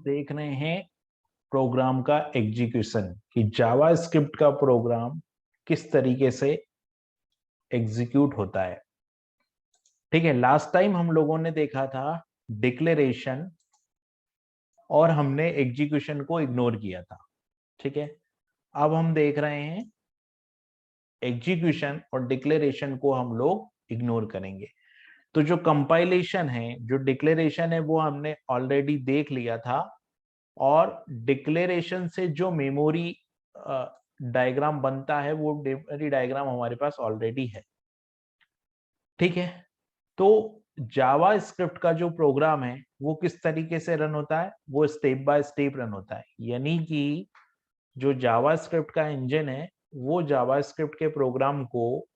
देख रहे हैं प्रोग्राम का एग्जीक्यूशन कि जावा स्क्रिप्ट का प्रोग्राम किस तरीके से एग्जीक्यूट होता है। ठीक है, लास्ट टाइम हम लोगों ने देखा था डिक्लेरेशन और हमने एग्जीक्यूशन को इग्नोर किया था। ठीक है, अब हम देख रहे हैं एग्जीक्यूशन और डिक्लेरेशन को हम लोग इग्नोर करेंगे। तो जो कंपाइलेशन है, जो डिक्लेरेशन है, वो हमने ऑलरेडी देख लिया था और डिक्लेरेशन से जो मेमोरी डायग्राम बनता है वो मेमोरी डायग्राम हमारे पास ऑलरेडी है। ठीक है, तो जावा स्क्रिप्ट का जो प्रोग्राम है वो किस तरीके से रन होता है, वो स्टेप बाय स्टेप रन होता है। यानी कि जो जावा स्क्रिप्ट का इंजन है वो जावा स्क्रिप्ट के प्रोग्राम को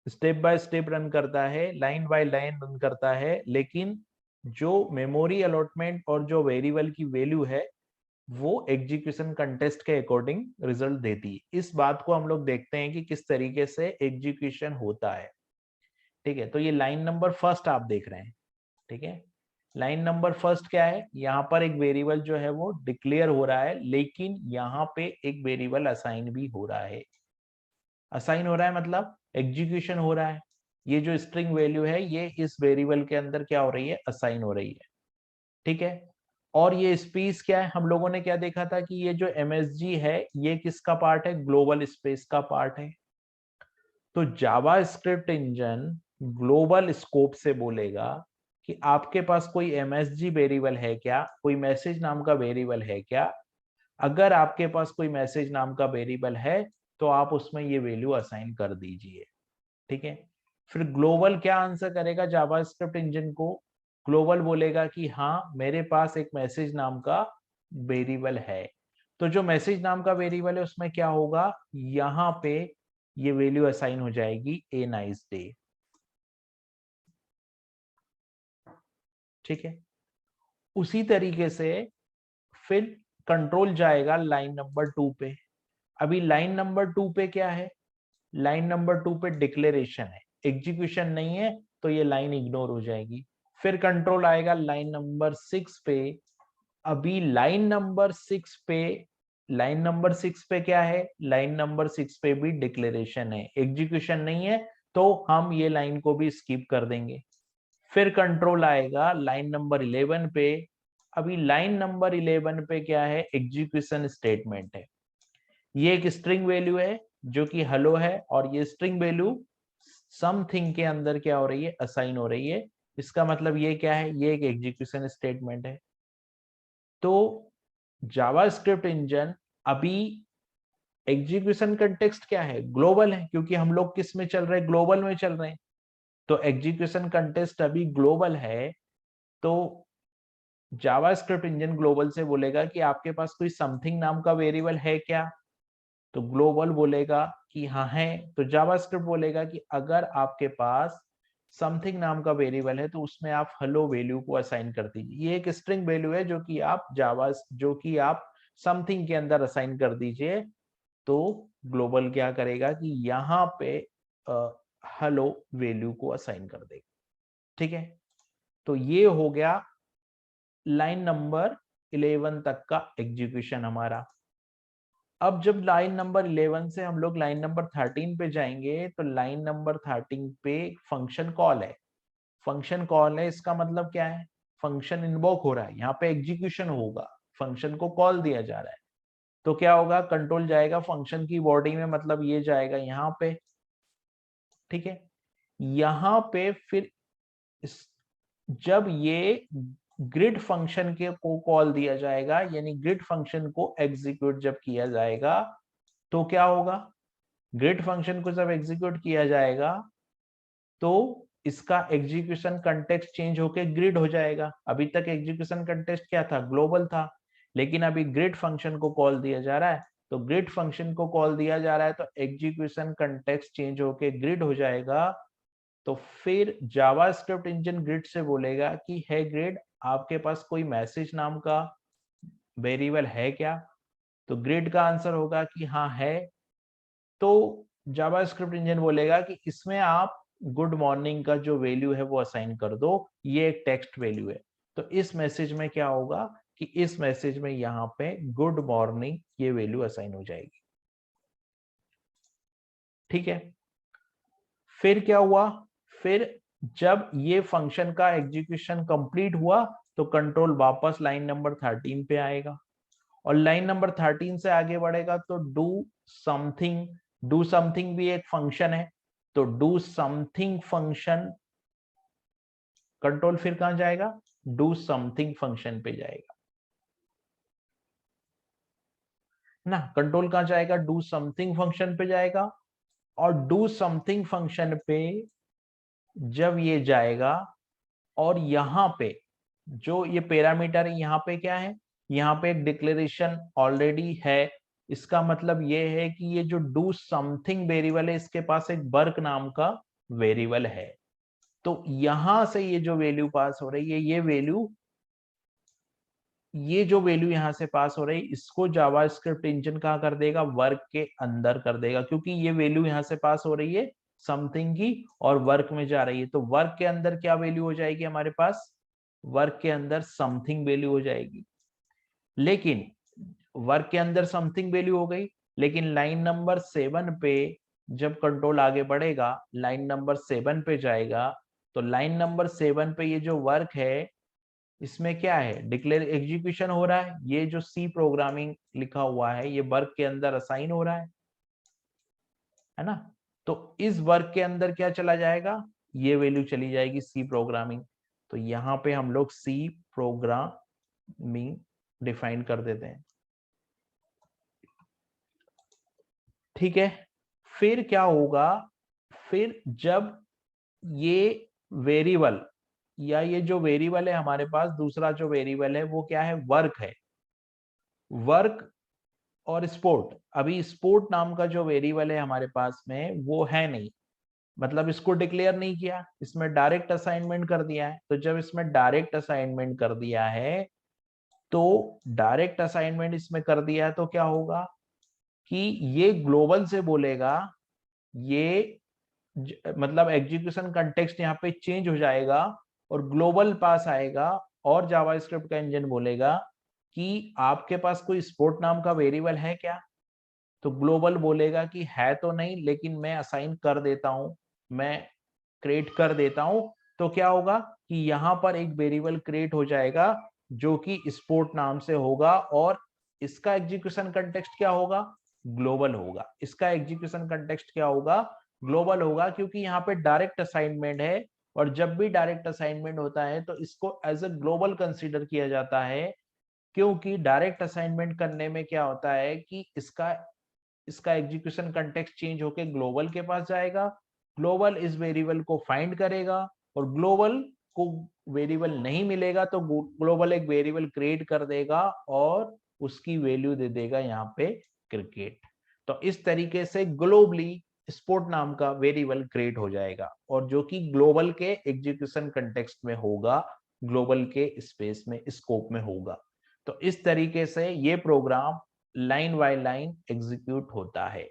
स्टेप बाय स्टेप रन करता है, लाइन बाय लाइन रन करता है, लेकिन जो मेमोरी अलॉटमेंट और जो वेरिएबल की वैल्यू है वो एग्जीक्यूशन कंटेस्ट के अकॉर्डिंग रिजल्ट देती है। इस बात को हम लोग देखते हैं कि किस तरीके से एग्जीक्यूशन होता है। ठीक है, तो ये लाइन नंबर फर्स्ट आप देख रहे हैं। ठीक है, लाइन नंबर फर्स्ट क्या है, यहाँ पर एक वेरिएबल जो है वो डिक्लेयर हो रहा है, लेकिन यहाँ पे एक वेरिएबल असाइन भी हो रहा है। असाइन हो रहा है मतलब एग्जीक्यूशन हो रहा है। ये जो स्ट्रिंग वैल्यू है ये इस वेरिएबल के अंदर क्या हो रही है, असाइन हो रही है। ठीक है, और ये स्पेस क्या है, हम लोगों ने क्या देखा था कि ये जो एमएसजी है ये किसका पार्ट है, ग्लोबल स्पेस का पार्ट है। तो जावा स्क्रिप्ट इंजन ग्लोबल स्कोप से बोलेगा कि आपके पास कोई एमएसजी वेरिएबल है क्या, कोई मैसेज नाम का वेरिएबल है क्या। अगर आपके पास कोई मैसेज नाम का वेरिएबल है तो आप उसमें ये वैल्यू असाइन कर दीजिए। ठीक है, फिर ग्लोबल क्या आंसर करेगा जावा स्क्रिप्ट इंजन को, ग्लोबल बोलेगा कि हाँ मेरे पास एक मैसेज नाम का वेरिएबल है। तो जो मैसेज नाम का वेरिएबल है उसमें क्या होगा, यहाँ पे ये वैल्यू असाइन हो जाएगी ए नाइस डे। ठीक है, उसी तरीके से फिर कंट्रोल जाएगा लाइन नंबर 2 पे। अभी लाइन नंबर 2 पे क्या है, लाइन नंबर 2 पे डिक्लेरेशन है, एग्जीक्यूशन नहीं है, तो ये लाइन इग्नोर हो जाएगी। फिर कंट्रोल आएगा लाइन नंबर 6 पे। अभी लाइन नंबर 6 पे, लाइन नंबर 6 पे क्या है, लाइन नंबर 6 पे भी डिक्लेरेशन है, एग्जीक्यूशन नहीं है, तो हम ये लाइन को भी स्किप कर देंगे। फिर कंट्रोल आएगा लाइन नंबर 11 पे। अभी लाइन नंबर 11 पे क्या है, एग्जीक्यूशन स्टेटमेंट है। ये एक स्ट्रिंग वैल्यू है जो कि हेलो है, और ये स्ट्रिंग वैल्यू समथिंग के अंदर क्या हो रही है, असाइन हो रही है। इसका मतलब ये क्या है, ये एक एग्जीक्यूशन स्टेटमेंट है। तो जावा स्क्रिप्ट इंजन अभी एग्जीक्यूशन कंटेक्स्ट क्या है, ग्लोबल है, क्योंकि हम लोग किस में चल रहे हैं, ग्लोबल में चल रहे हैं। तो एग्जीक्यूशन कंटेक्स्ट अभी ग्लोबल है। तो जावा स्क्रिप्ट इंजन ग्लोबल से बोलेगा कि आपके पास कोई समथिंग नाम का वेरिएबल है क्या। तो ग्लोबल बोलेगा कि हाँ है। तो जावा स्क्रिप्ट बोलेगा कि अगर आपके पास समथिंग नाम का वेरिएबल है तो उसमें आप हेलो वैल्यू को असाइन कर दीजिए। ये एक स्ट्रिंग वैल्यू है जो कि आप समथिंग के अंदर असाइन कर दीजिए। तो ग्लोबल क्या करेगा कि यहाँ पे हेलो वैल्यू को असाइन कर देगा। ठीक है, तो ये हो गया लाइन नंबर 11 तक का एग्जीक्यूशन हमारा। अब जब लाइन नंबर 11 से हम लोग लाइन नंबर 13 पे जाएंगे तो लाइन नंबर 13 पे फंक्शन कॉल है। फंक्शन कॉल है, इसका मतलब क्या है, फंक्शन इन्वोक हो रहा है, यहाँ पे एग्जीक्यूशन होगा, फंक्शन को कॉल दिया जा रहा है। तो क्या होगा, कंट्रोल जाएगा फंक्शन की बॉडी में, मतलब ये जाएगा यहाँ पे। ठीक है, यहाँ पे फिर जब ये ग्रिड फंक्शन के को कॉल दिया जाएगा, यानी ग्रिड फंक्शन को एग्जीक्यूट जब किया जाएगा तो क्या होगा, ग्रिड फंक्शन को जब एग्जीक्यूट किया जाएगा तो इसका एग्जीक्यूशन कंटेक्स्ट चेंज होके ग्रिड हो जाएगा। अभी तक एग्जीक्यूशन कंटेक्स्ट क्या था, ग्लोबल था, लेकिन अभी ग्रिड फंक्शन को कॉल दिया जा रहा है। तो ग्रिड फंक्शन को कॉल दिया जा रहा है तो एग्जीक्यूशन कंटेक्स्ट चेंज होके ग्रिड हो जाएगा। तो फिर जावास्क्रिप्ट इंजन ग्रिड से बोलेगा कि है ग्रिड, आपके पास कोई मैसेज नाम का वेरिएबल है क्या। तो ग्रिड का आंसर होगा कि हाँ है। तो जावास्क्रिप्ट इंजन बोलेगा कि इसमें आप गुड मॉर्निंग का जो वैल्यू है वो असाइन कर दो, ये एक टेक्स्ट वैल्यू है। तो इस मैसेज में क्या होगा कि इस मैसेज में यहाँ पे गुड मॉर्निंग ये वैल्यू असाइन हो जाएगी। ठीक है, फिर क्या हुआ, फिर जब ये फंक्शन का एग्जीक्यूशन कंप्लीट हुआ तो कंट्रोल वापस लाइन नंबर 13 पे आएगा और लाइन नंबर 13 से आगे बढ़ेगा तो डू समथिंग भी एक फंक्शन है, तो डू समथिंग फंक्शन कंट्रोल फिर कहां जाएगा, डू समथिंग फंक्शन पे जाएगा ना। कंट्रोल कहां जाएगा, डू समथिंग फंक्शन पे जाएगा और डू समथिंग फंक्शन पे जब ये जाएगा और यहाँ पे जो ये पैरामीटर है यहाँ पे क्या है, यहाँ पे एक डिक्लेरेशन ऑलरेडी है। इसका मतलब ये है कि ये जो डू समथिंग वेरिएबल है इसके पास एक वर्क नाम का वेरिएबल है। तो यहां से ये जो वैल्यू पास हो रही है ये जो वैल्यू यहां से पास हो रही है इसको जावास्क्रिप्ट इंजन कहा कर देगा, वर्क के अंदर कर देगा, क्योंकि ये वैल्यू यहां से पास हो रही है समथिंग की और वर्क में जा रही है। तो वर्क के अंदर क्या वैल्यू हो जाएगी हमारे पास, वर्क के अंदर समथिंग वैल्यू हो जाएगी। लेकिन वर्क के अंदर समथिंग वैल्यू हो गई, लेकिन लाइन नंबर 7 पे जब कंट्रोल आगे बढ़ेगा, लाइन नंबर 7 पे जाएगा, तो लाइन नंबर 7 पे ये जो वर्क है इसमें क्या है, डिक्लेयर एग्जीक्यूशन हो रहा है। ये जो सी प्रोग्रामिंग लिखा हुआ है ये वर्क के अंदर असाइन हो रहा है ना। तो इस वर्क के अंदर क्या चला जाएगा, ये वैल्यू चली जाएगी सी प्रोग्रामिंग। तो यहाँ पे हम लोग सी प्रोग्रामिंग डिफाइन कर देते हैं। ठीक है, फिर क्या होगा, फिर जब ये वेरिएबल या ये जो वेरिएबल है हमारे पास, दूसरा जो वेरिएबल है वो क्या है, वर्क है। वर्क और स्पोर्ट, अभी स्पोर्ट नाम का जो वेरिएबल है हमारे पास में वो है नहीं, मतलब इसको डिक्लेयर नहीं किया, इसमें डायरेक्ट असाइनमेंट कर दिया है। तो जब इसमें डायरेक्ट असाइनमेंट कर दिया है तो डायरेक्ट असाइनमेंट इसमें कर दिया है तो क्या होगा कि ये ग्लोबल से बोलेगा, ये मतलब एग्जीक्यूशन कंटेक्स्ट यहाँ पे चेंज हो जाएगा और ग्लोबल पास आएगा और जावास्क्रिप्ट का इंजन बोलेगा कि आपके पास कोई स्पोर्ट नाम का वेरिएबल है क्या। तो ग्लोबल बोलेगा कि है तो नहीं, लेकिन मैं असाइन कर देता हूं, मैं क्रिएट कर देता हूं। तो क्या होगा कि यहाँ पर एक वेरिएबल क्रिएट हो जाएगा जो कि स्पोर्ट नाम से होगा और इसका एग्जीक्यूशन कंटेक्स्ट क्या होगा, ग्लोबल होगा। इसका एग्जीक्यूशन कंटेक्स्ट क्या होगा, ग्लोबल होगा, क्योंकि यहाँ पे डायरेक्ट असाइनमेंट है और जब भी डायरेक्ट असाइनमेंट होता है तो इसको एज अ ग्लोबल कंसीडर किया जाता है। क्योंकि डायरेक्ट असाइनमेंट करने में क्या होता है कि इसका एग्जीक्यूशन कंटेक्स्ट चेंज होके ग्लोबल के पास जाएगा, ग्लोबल इस वेरिएबल को फाइंड करेगा और ग्लोबल को वेरिएबल नहीं मिलेगा तो ग्लोबल एक वेरिएबल क्रिएट कर देगा और उसकी वैल्यू दे देगा यहाँ पे क्रिकेट। तो इस तरीके से ग्लोबली स्पोर्ट नाम का वेरिएबल क्रिएट हो जाएगा और जो कि ग्लोबल के एग्जीक्यूशन कंटेक्स्ट में होगा, ग्लोबल के स्पेस में स्कोप में होगा। तो इस तरीके से ये program line by line execute होता है।